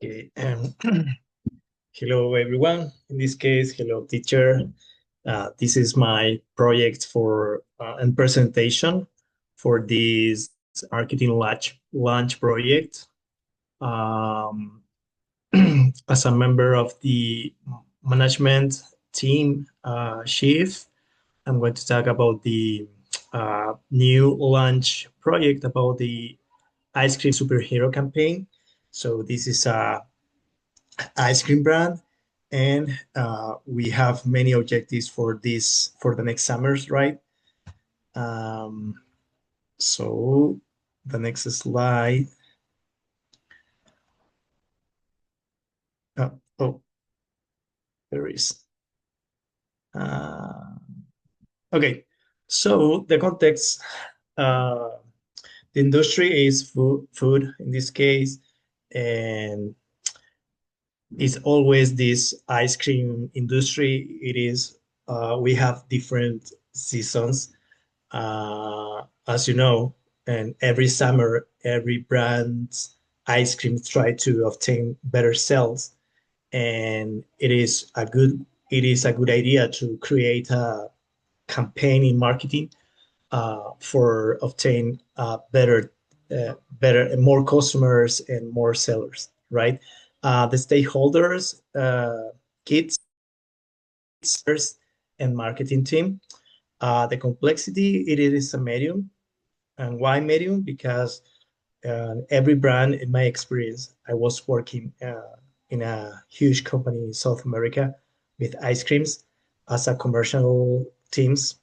Okay. Hello, everyone. In this case, hello, teacher. This is my project for and presentation for this marketing launch project. Um, as a member of the management team chief, I'm going to talk about the new launch project about the ice cream superhero campaign. So this is a ice cream brand, and we have many objectives for this for the next summers, right? Um, so the next slide. Oh, there is. Uh, okay, so the context. Uh, the industry is food in this case, and it's always this ice cream industry. It is we have different seasons, as you know, and every summer, every brand's ice cream try to obtain better sales, and it is a good idea to create a campaign in marketing for obtain better and more customers and more sellers, right? The stakeholders, kids, and marketing team. The complexity, it is a medium. And why medium? Because every brand, in my experience, I was working in a huge company in South America with ice creams as a commercial teams.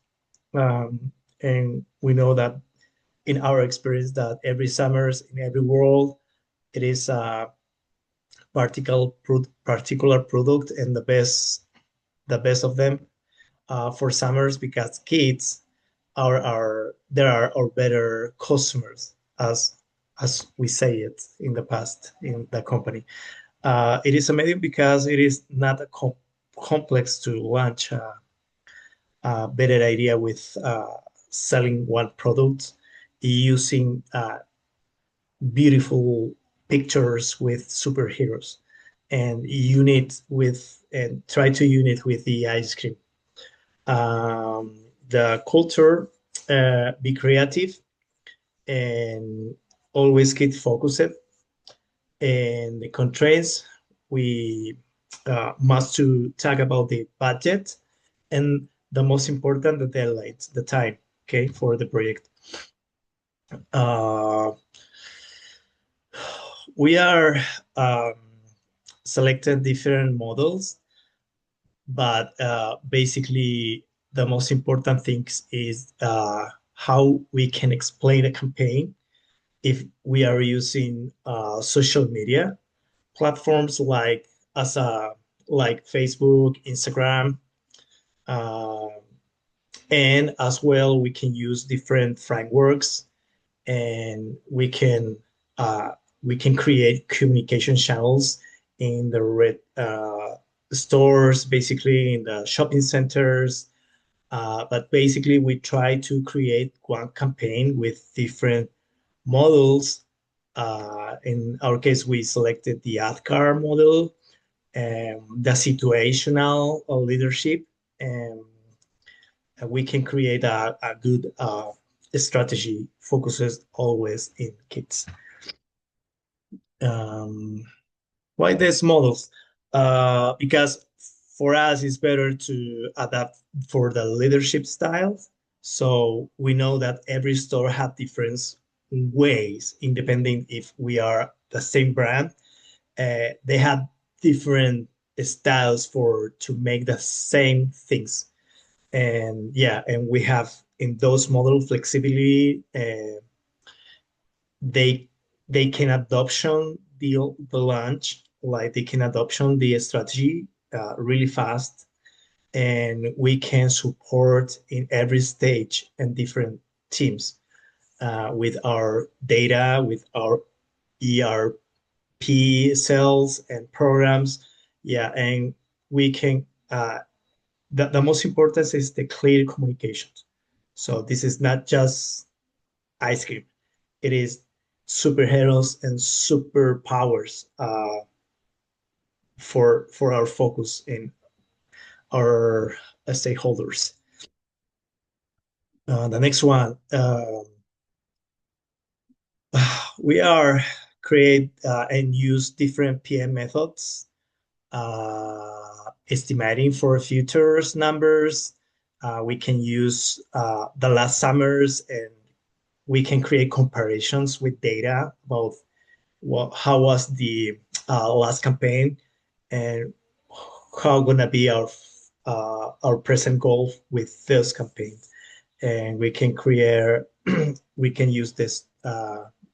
And we know that in our experience that every summers in every world, it is a particular product and the best of them for summers because kids are there are our better customers as we say it in the past in the company. It is a medium because it is not a complex to launch a better idea with selling one product using beautiful pictures with superheroes and unit with and try to unit with the ice cream. The culture, be creative and always get focused. And the constraints, we must to talk about the budget and the most important, the deadlines, the time, okay, for the project. Uh, we are um, selected different models, but basically the most important things is how we can explain a campaign if we are using social media platforms as a like Facebook, Instagram, uh, and as well we can use different frameworks and uh, we can create communication channels in the red stores, basically in the shopping centers. But basically, we try to create one campaign with different models. In our case, we selected the ADKAR model, the situational leadership, and we can create a good strategy focuses always in kids. Um, why these models? Because for us, it's better to adapt for the leadership styles. So we know that every store has different ways, independent if we are the same brand. They have different styles for to make the same things. And yeah, and we have in those model flexibility. They they can adoption the launch, like they can adoption the strategy really fast, and we can support in every stage and different teams with our data, with our ERP cells and programs. Yeah, and we can the most important is the clear communications. So this is not just ice cream. It is superheroes and superpowers. for our focus in our stakeholders. The next one, we are create and use different PM methods, estimating for futures numbers. We can use the last summers, and we can create comparisons with data about how was the last campaign, and how gonna be our present goal with this campaign. And we can create we can use this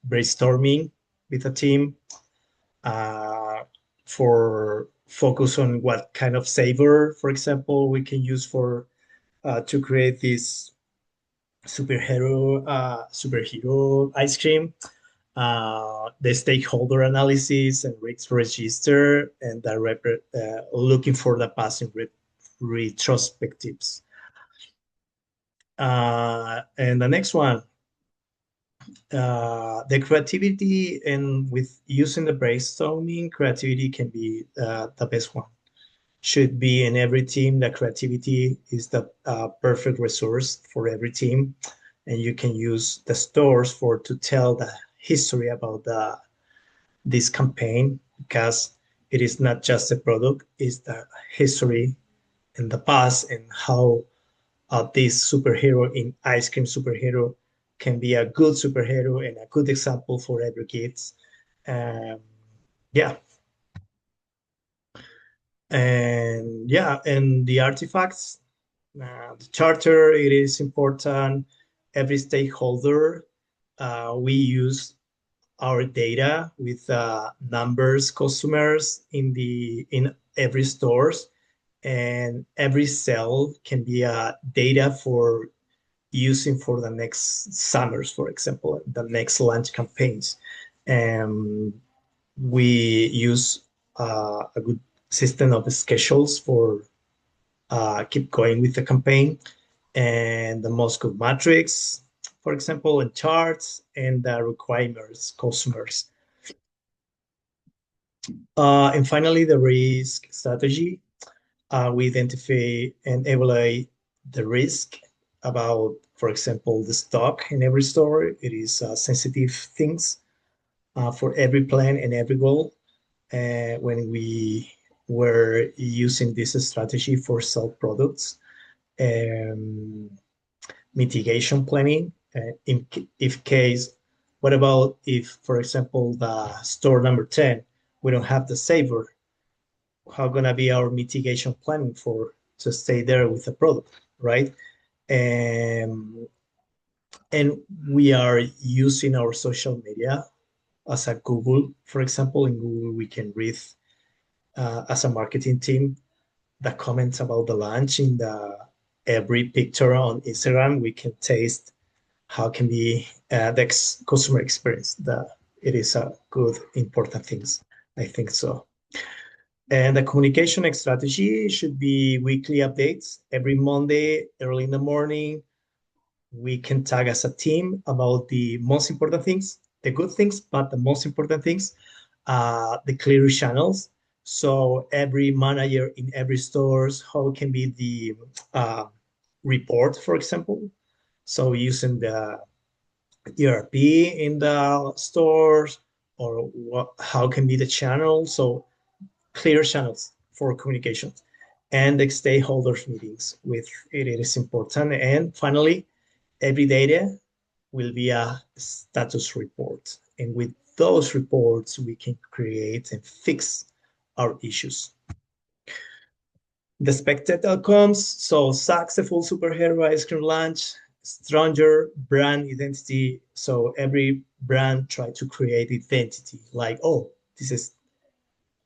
brainstorming with a team uh, for focus on what kind of savor, for example, we can use for to create this superhero ice cream, the stakeholder analysis and risk register, and looking for the passing retrospectives. And the next one, the creativity, and with using the brainstorming, creativity can be the best one. Should be in every team. The creativity is the perfect resource for every team, and you can use the stores for to tell the history about this campaign, because it is not just a product; it's the history in the past, and how this superhero in ice cream superhero can be a good superhero and a good example for every kids. Um, yeah, and the artifacts, the charter, it is important. Every stakeholder, we use our data with numbers, customers in every stores, and every cell can be a data for using for the next summers, for example, the next launch campaigns. And we use a good system of schedules for keep going with the campaign, and the most good matrix, for example, and charts, and the requirements, customers. And finally, the risk strategy. We identify and evaluate the risk about, for example, the stock in every store. It is sensitive things for every plan and every goal. When we were using this strategy for sell products, um, mitigation planning. If case, what about if, for example, the store number 10, we don't have the saver? How gonna be our mitigation planning for to stay there with the product, right? And and we are using our social media as a Google, for example. In Google, we can read as a marketing team the comments about the launch in the every picture on Instagram. We can taste how can be the customer experience. It is a good important things. I think so. And the communication strategy should be weekly updates every Monday, early in the morning. We can tag as a team about the most important things, the good things, but the most important things, the clear channels. So every manager in every stores, how can be the report, for example. So using the ERP in the stores, or how can be the channel. So clear channels for communications, and the stakeholders meetings with it is important. And finally, every data will be a status report, and with those reports we can create and fix our issues. The expected outcomes, so successful superhero ice cream launch, stronger brand identity. So every brand try to create identity, like, oh, this is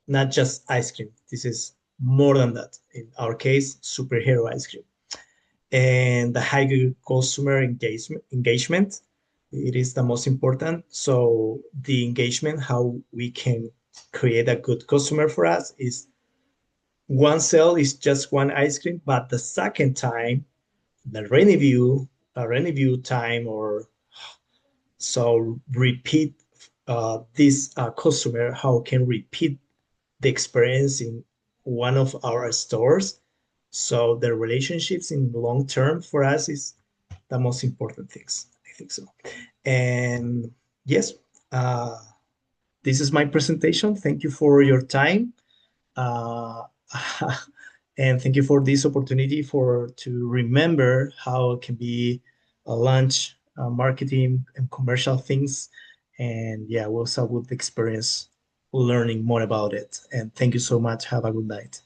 not just ice cream. This is more than that. In our case, superhero ice cream. And the high customer engagement, it is the most important. So the engagement, how we can create a good customer for us, is one sale is just one ice cream, but the second time, the renew time, or so repeat this customer, how can repeat the experience in one of our stores. So the relationships in the long term for us is the most important things. I think so. And yes, uh, this is my presentation. Thank you for your time. Uh, and thank you for this opportunity for to remember how it can be a launch, marketing and commercial things. And yeah, was a good experience learning more about it. And thank you so much. Have a good night.